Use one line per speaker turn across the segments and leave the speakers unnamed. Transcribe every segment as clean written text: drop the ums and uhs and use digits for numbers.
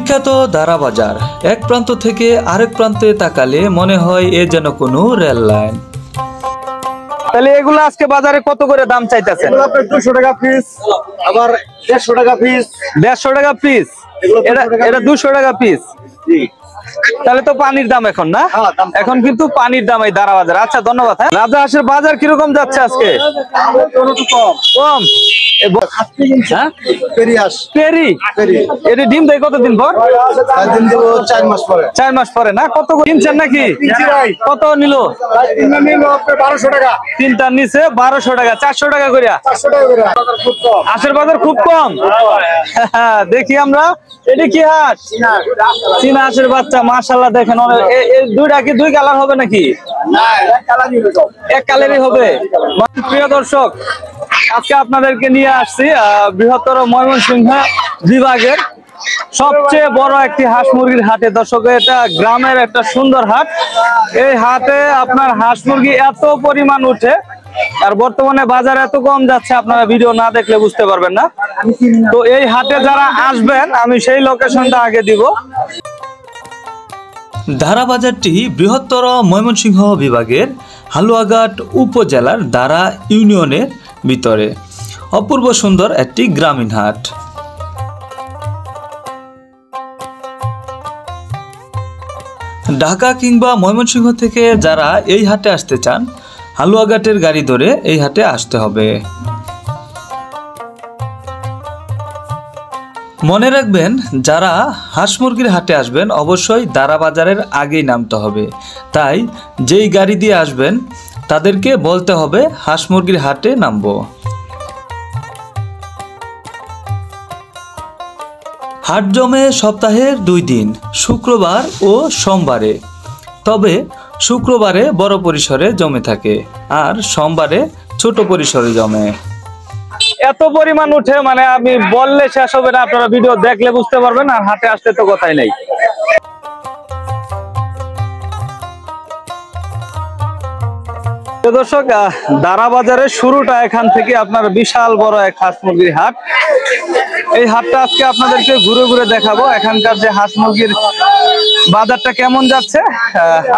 বিখ্যাত দারা বাজার এক প্রান্ত থেকে আরেক প্রান্তে তাকালে মনে হয় এ যেন কোনো রেল লাইন।
তাহলে এগুলো আজকে বাজারে কত করে দাম চাইতেছেন?
200 টাকা পিস, আবার 150 টাকা পিস।
150 টাকা পিস, এটা 200 টাকা পিস। তাহলে তো পানির দাম এখন না? এখন কিন্তু পানির দাম এই দারা বাজার। আচ্ছা ধন্যবাদ। রাজা হাঁসের বাজার কিরকম যাচ্ছে আজকে? কম। ডিম দেয় কতদিন পর? 4 মাস পরে না? কত কিনছেন নাকি? কত নিল?
1200 টাকা।
তিনটার নিচে 1200 টাকা, 400 টাকা করে। হাঁসের বাজার খুব কম। দেখি আমরা, এটি কি হাঁস? চীনা হাঁসের বাচ্চা, মাশাআল্লাহ দেখেন। দুইটা কি দুই কালার হবে নাকি? এক কালারই হবে। প্রিয় দর্শক, আজকে আপনাদেরকে নিয়ে আসছি বৃহত্তর ময়মনসিংহ বিভাগের সবচেয়ে বড় একটি হাঁস মুরগির হাটে। দর্শক, এটা গ্রামের একটা সুন্দর হাট। এই হাটে আপনার হাঁস মুরগি এত পরিমাণ উঠে, আর বর্তমানে বাজার এত কম যাচ্ছে, আপনারা ভিডিও না দেখলে বুঝতে পারবেন না। তো এই হাটে যারা আসবেন, আমি সেই লোকেশনটা আগে দিব।
দারা বাজারটি বৃহত্তর ময়মনসিংহ বিভাগের হালুয়াঘাট উপজেলার দারা ইউনিয়নের ভিতরে অপূর্ব সুন্দর একটি গ্রামীণ হাট। ঢাকা কিংবা ময়মনসিংহ থেকে যারা এই হাটে আসতে চান, হালুয়াঘাটের গাড়ি ধরে এই হাটে আসতে হবে। মনে রাখবেন, যারা হাঁস মুরগির হাটে আসবেন অবশ্যই দারা বাজারের আগেই নামতে হবে। তাই যেই গাড়ি দিয়ে আসবেন তাদেরকে বলতে হবে হাঁস মুরগির হাটে নামবো। হাট জমে সপ্তাহের 2 দিন, শুক্রবার ও সোমবারে। তবে শুক্রবারে বড় পরিসরে জমে থাকে আর সোমবারে ছোট পরিসরে জমে।
এত পরিমাণ উঠে, মানে আমি বললে শেষ হবে না, আপনারা ভিডিও দেখলে বুঝতে পারবেন। আর হাটে আসতে তো কথাই নাই। দর্শক, দারা বাজারের শুরুটা এখান থেকে। আপনার বিশাল বড় এক হাঁস মুরগির হাট। এই হাটটা আজকে আপনাদেরকে ঘুরে ঘুরে দেখাবো। এখানকার যে হাঁস মুরগির বাজারটা কেমন যাচ্ছে,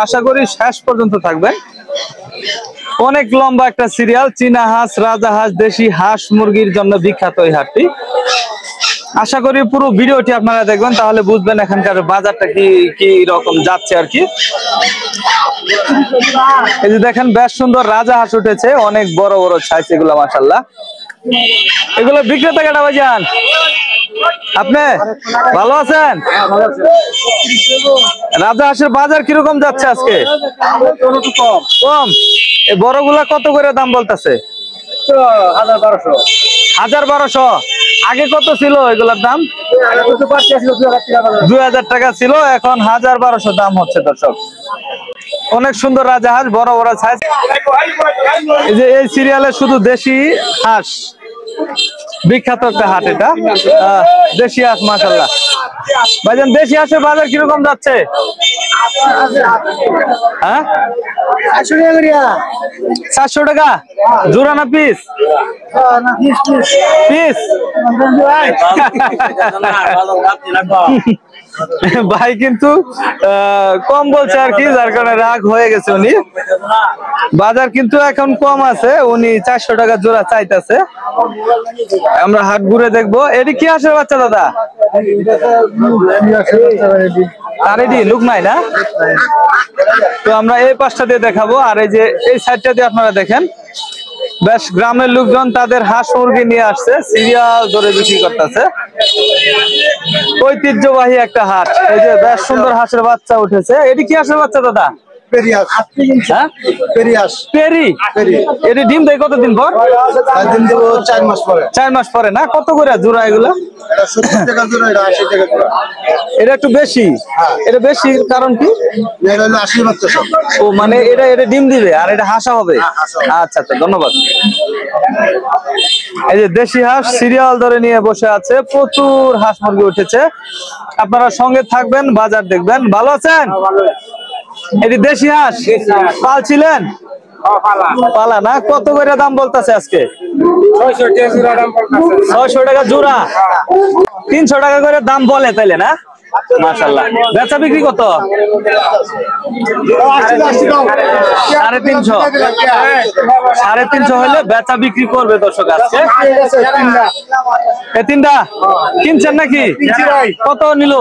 আশা করি শেষ পর্যন্ত থাকবেন। অনেক লম্বা একটা সিরিয়াল। চীনা হাঁস, রাজা হাঁস, দেশি হাঁস মুরগির জন্য বিখ্যাত এই হাটটি। আশা করি পুরো ভিডিওটি আপনারা দেখবেন, তাহলে বুঝবেন এখানকার বাজারটা কি রকম যাচ্ছে আর কি। এই যে দেখেন, বেশ সুন্দর রাজা হাঁস উঠেছে, অনেক বড় বড় সাইজ এগুলো, মাশাআল্লাহ। এগুলো বিক্রেতা কেটা ভাইজান? আপনি ভালো আছেন? রাজা হাঁসের বাজার কিরকম যাচ্ছে আজকে? কম। এই বড়গুলা কত করে দাম বলতেছে? 1200। আগে কত ছিল এগুলার দাম? 2000 টাকা ছিল, এখন 1200 দাম হচ্ছে। দর্শক, অনেক সুন্দর রাজা হাঁস, বড় বড় সাইজ। এই যে এই সিরিয়ালে শুধু দেশি হাঁস, বিখ্যাত একটা হাট এটা। দেশি হাঁস, মাশাআল্লাহ। ভাইজান, দেশি হাঁসের বাজার কিরকম যাচ্ছে? হ্যাঁ, 700 টাকা জোড়া না পিস? পিস। ভাই কিন্তু কম বলছে আর কি, যার কারণে রাগ হয়ে গেছে উনি। বাজার কিন্তু এখন কম আছে, উনি 400 টাকা জোড়া চাইতেছে। আমরা হাট ঘুরে দেখবো। এটি কি হাঁসের বাচ্চা দাদা? তার এটি লুক নাই না? তো আমরা এই পাশটা দিয়ে দেখাবো, আর এই যে এই সাইডটা দিয়ে আপনারা দেখেন, বেশ গ্রামের লোকজন তাদের হাঁস মুরগি নিয়ে আসছে, সিরিয়াল ধরে বিক্রি করতেছে। ঐতিহ্যবাহী একটা হাট। এই যে বেশ সুন্দর হাঁসের বাচ্চা উঠেছে। এটি কি হাঁসের বাচ্চা দাদা? ডিম দেয় কতদিন পর?
4 মাস পরে।
4 মাস পরে না? কত করে জোড়া এগুলো?
70 টাকা জোড়া, এটা 80 টাকা জোড়া।
এটা একটু বেশি। এটা বেশি কারণ কি?
এটা হলো 80 বাচ্চা সব।
ও, মানে এটা ডিম দিবে আর এটা হাঁসা হবে। আচ্ছা আচ্ছা, ধন্যবাদ। এই যে দেশি হাঁস সিরিয়াল ধরে নিয়ে বসে আছে, প্রচুর হাঁস মুরগি উঠেছে। আপনারা সঙ্গে থাকবেন, বাজার দেখবেন। ভালো আছেন? এটি দেশি হাঁস পালছিলেন? পালা না? কত করে দাম বলতেছে আজকে? 600 টাকা জোড়া। 300 টাকা করে দাম বলে তাইলে না? মাশাআল্লাহ। বেচা বিক্রি কত? 350। 350 হলে বেচা বিক্রি করবে দর্শক আজকে। এই তিনটা কিনছেন নাকি? কত নিল?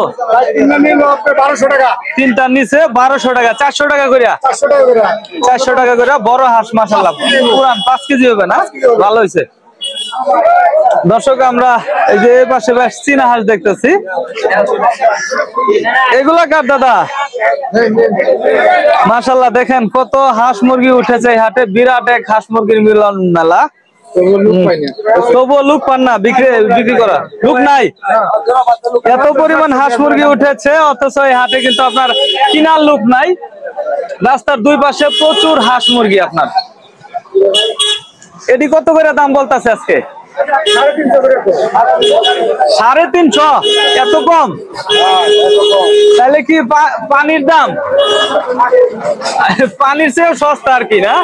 তিনটার নিচে 1200 টাকা, 400 টাকা করে। 400 টাকা করে বড় হাঁস মাশাআল্লাহ, পুরান 5 কেজি হবে না? ভালো হয়েছে দর্শক। আমরা এই যে এই পাশে বেশ চীনা হাঁস দেখতেছি। এগুলা কার দাদা? মাশাআল্লাহ, দেখেন কত হাঁস মুরগি উঠেছে এই হাটে। বিরাট এক হাঁস মুরগির মিলন মেলা। তবুও লোক পান না বিক্রি করা, লোক নাই। এত পরিমাণ হাঁস মুরগি উঠেছে অথচ এই হাটে কিন্তু আপনার কিনার লোক নাই। রাস্তার দুই পাশে প্রচুর হাঁস মুরগি আপনার। এটি কত করে দাম বলতেছে আজকে? 350। এত কম? তাহলে কি পানির দাম? পানির চেয়েও সস্তা আর কি না?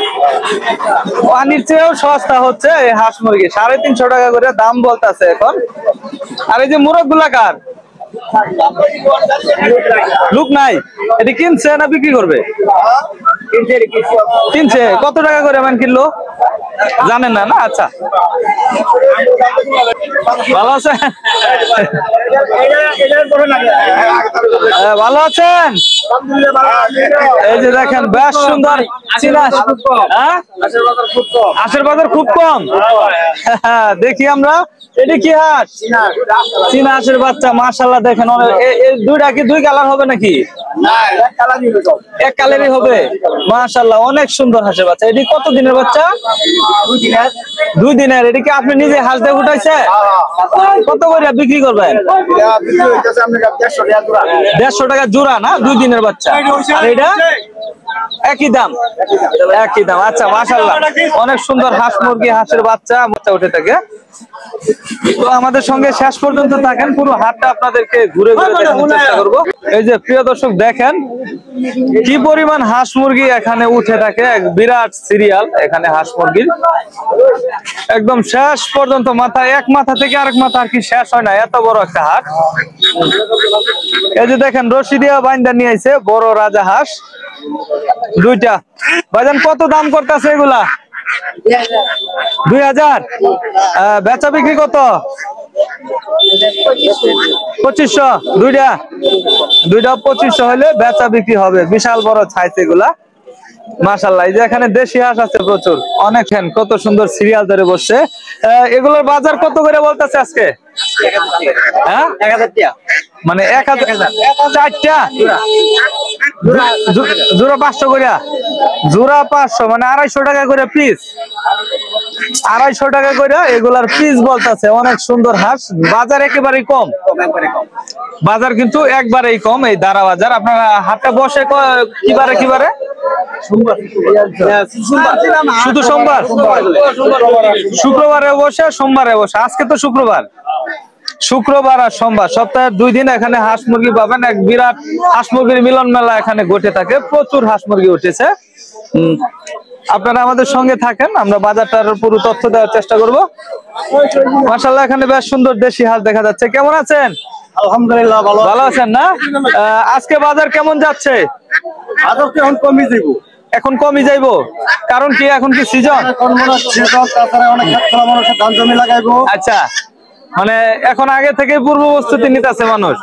পানির চেয়েও সস্তা হচ্ছে এই হাঁস মুরগি। 350 টাকা করে দাম বলতেছে এখন। আর এই যে মোরগ গুলা কার? লোক নাই। এটি কিনছে না বিক্রি করবে? কিনছে। কত টাকা করে মান কিনলো জানেন না? না, আচ্ছা। ভালো আছেন? ভালো আছেন? এই যে দেখেন বেশ সুন্দর চীনা হাঁসের বাজার খুব কম। দেখি আমরা, এটি কি হাঁস? চীনা হাঁসের বাচ্চা মাশাআল্লাহ। দেখেন দুইটা কি দুই কালার হবে নাকি? এক কালারই হবে মাশাআল্লাহ। অনেক সুন্দর হাঁসের বাচ্চা। এটি কত দিনের বাচ্চা? 2 দিনের। এটি কি আপনি নিজে হাঁস দিয়ে উঠাইছে? কত করে বিক্রি করবেন? 150 টাকা জোড়া না? 2 দিনের বাচ্চা। আর এটা একই দাম? একই দাম। আচ্ছা মাশাআল্লাহ, অনেক সুন্দর হাঁস মুরগি হাঁসের বাচ্চা উঠে থাকে। তো আমাদের সঙ্গে শেষ পর্যন্ত থাকেন, পুরো হাটটা আপনাদেরকে ঘুরে ঘুরে দেখানোর চেষ্টা করব। এই যে প্রিয় দর্শক দেখেন কি পরিমাণ হাঁস মুরগি এখানে উঠে থাকে। এক বিরাট সিরিয়াল এখানে হাঁস মুরগির, একদম শেষ পর্যন্ত মাথা, এক মাথা থেকে আরেক মাথা আর কি শেষ হয় না, এত বড় একটা হাট। এই যে দেখেন রশি দিয়া বাইন্দা নিয়ে আইছে বড় রাজা হাঁস দুইটা। ভাইজান কত দাম করতেছে এগুলা? 2000। বেচা বিক্রি কত? 2500। দুইটা 2500 হলে বেচা বিক্রি হবে। বিশাল বড় সাইজ এগুলা মাশাআল্লাহ। এই যে এখানে দেশি হাঁস আছে প্রচুর, অনেক। কত সুন্দর সিরিয়াল ধরে বসছে। এগুলোর বাজার কত করে বলতেছে আজকে? হ্যাঁ, 1000 টাকা। মানে 1000 চারটা জোড়া 500 করে। জোড়া 500 মানে 250 টাকা করে পিস। 250 টাকা করে এগুলার পিস বলতেছে। অনেক সুন্দর হাঁস। বাজার একেবারেই কম। বাজার কিন্তু একবারেই কম এই দাঁড়া বাজার। আপনারা হাটটা বসে কিবারে কিবারে? শুধু সোমবার। শুক্রবারে বসে, সোমবারে বসে। আজকে তো শুক্রবার। শুক্রবার আর সোমবার সপ্তাহে 2 দিন এখানে হাঁস মুরগি পাবেন। এক বিরাট হাঁস মুরগির মিলন মেলা এখানে ঘটে থাকে। প্রচুর হাঁস মুরগি উঠেছে। আপনারা আমাদের সঙ্গে থাকেন, আমরা বাজারটার পুরো তথ্য দেওয়ার চেষ্টা করব। মাশাআল্লাহ, এখানে বেশ সুন্দর দেশি হাঁস দেখা যাচ্ছে। কেমন আছেন?
আলহামদুলিল্লাহ
ভালো আছেন না? আজকে বাজার কেমন যাচ্ছে?
এখন কমই যাব।
এখন কমই যাইবো? কারণ কি, এখন কি সিজন?
ধান জমি লাগাইবো।
আচ্ছা, মানে এখন আগে থেকে পূর্ব প্রস্তুতি নিতেছে মানুষ।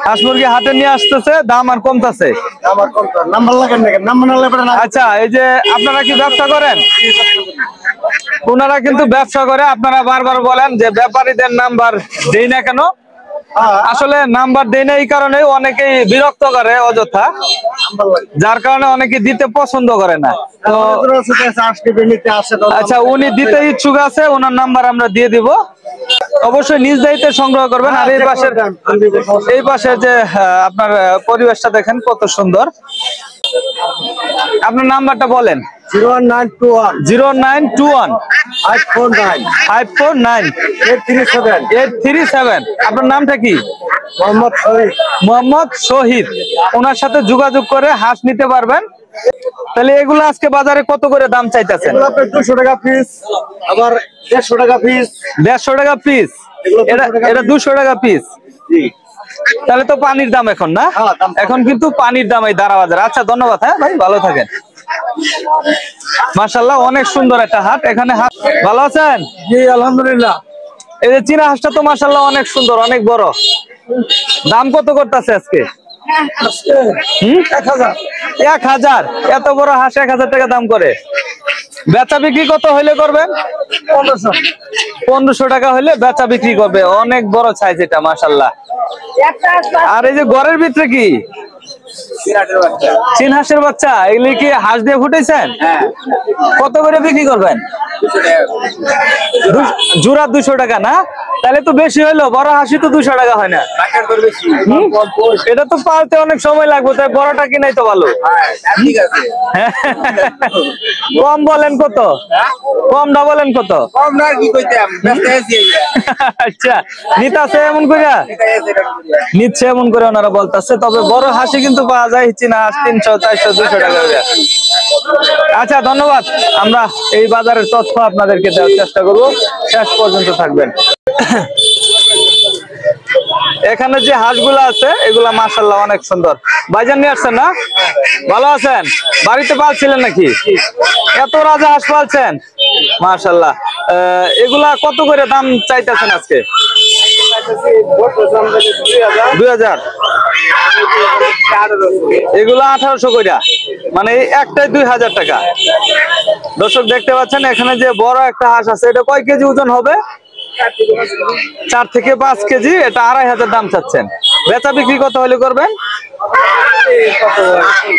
হাঁস মুরগি হাটে নিয়ে আসতেছে, দাম আর কমতেছে। আচ্ছা, এই যে আপনারা কি ব্যবসা করেন? ওনারা কিন্তু ব্যবসা করে। আপনারা বারবার বলেন যে ব্যাপারীদের নাম্বার দেই না কেন? আসলে নাম্বার দেই না এই কারণে অনেকেই বিরক্ত করে অযথা, যার কারণে অনেকে দিতে পছন্দ করে না। তো আচ্ছা, উনি দিতে ইচ্ছুক আছে, ওনার নাম্বার আমরা দিয়ে দিব। অবশ্যই নিজ দায়িত্বে সংগ্রহ করবেন। আর এই পাশে যে আপনার পরিবেশটা দেখেন কত সুন্দর। আপনার নাম্বারটা বলেন। 0921 549 837। আপনার নামটা কি? মোহাম্মদ শহীদ। ওনার সাথে যোগাযোগ করে হাঁস নিতে পারবেন। তাহলে এগুলো আজকে বাজারে কত করে দাম চাইতেছেন?
200 টাকা পিস, আবার 150 টাকা পিস।
150 টাকা পিস। এটা 200 টাকা পিস। তাহলে তো পানির দাম এখন না? এখন কিন্তু পানির দাম এই দাঁড়া বাজার। আচ্ছা ধন্যবাদ, হ্যাঁ ভাই, ভালো থাকেন। মাশাআল্লাহ, অনেক সুন্দর একটা হাট। এখানে হাট, ভালো আছেন?
জি আলহামদুলিল্লাহ।
এই যে চীনা হাঁসটা তো মাশাআল্লাহ অনেক সুন্দর, অনেক বড়। দাম কত করতেছে আজকে? 1000। এত বড় হাঁস 1000 টাকা দাম করে। বেচা বিক্রি কত হইলে করবেন? 1500 টাকা হইলে বেচা বিক্রি করবে। অনেক বড় সাইজ এটা মাশাআল্লাহ। আর এই যে ঘরের ভিতরে কি চীন হাঁসের বাচ্চা, এগুলি কি হাঁস দিয়ে ফুটেছেন? কত করে বিক্রি করবেন? জোড়া 200 টাকা না? তাহলে তো বেশি হইলো, বড় হাঁসি তো 200 টাকা হয় না। এটা তো পালতে অনেক সময় লাগবে, তাই বড়টা কিনাই তো ভালো। কম বলেন কত? কমটা বলেন কত? আচ্ছা, নিতাছে এমন করে, নিচ্ছে এমন করে ওনারা বলতেছে। তবে বড় হাসি কিন্তু পাওয়া যায় চীনা হাঁস 300, 400, 200 টাকা করে। আচ্ছা ধন্যবাদ। আমরা এই বাজারের তথ্য আপনাদেরকে দেওয়ার চেষ্টা করব, শেষ পর্যন্ত থাকবেন। এখানে যে হাঁসগুলো আছে এগুলা মাশাআল্লাহ অনেক সুন্দর। ভাইজান নিয়ে আসছেন না? ভালো আছেন? বাড়িতে পালছিলেন নাকি? এত রাজা হাঁস পালছেন মাশাআল্লাহ। এগুলা কত করে দাম চাইতেছেন আজকে? 2000। এগুলা 1800 কইরা, মানে একটাই 2000 টাকা। দর্শক দেখতে পাচ্ছেন এখানে যে বড় একটা হাঁস আছে, এটা কয় কেজি ওজন হবে? 4 থেকে 5 কেজি। এটা 2500 দাম চাচ্ছেন। বেচা বিক্রি কত হলে করবেন?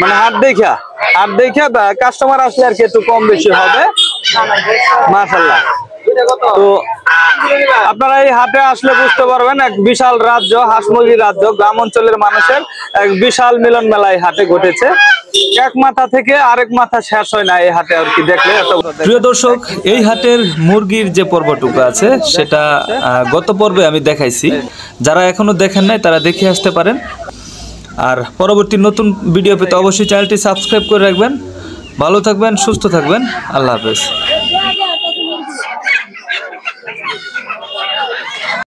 মানে হাট দেখা কাস্টমার আসলে আর কি একটু কম বেশি হবে মাশাআল্লাহ। তো আপনারা এই হাটে আসলে বুঝতে পারবেন এক বিশাল রাজ্য, হাঁস মুরগির রাজ্য, গ্রাম অঞ্চলের মানুষের এক বিশাল মিলন মেলা এই হাটে ঘটেছে। এক মাথা থেকে আরেক মাথা শেষ হয় না এই হাটে আর কি দেখলে।
প্রিয় দর্শক, এই হাটের মুরগির যে পর্বটুকু আছে সেটা গত পর্বে আমি দেখাইছি। যারা এখনো দেখেন নাই তারা দেখে আসতে পারেন। আর পরবর্তী নতুন ভিডিও পেতে অবশ্যই চ্যানেলটি সাবস্ক্রাইব করে রাখবেন। ভালো থাকবেন, সুস্থ থাকবেন। আল্লাহ হাফেজ।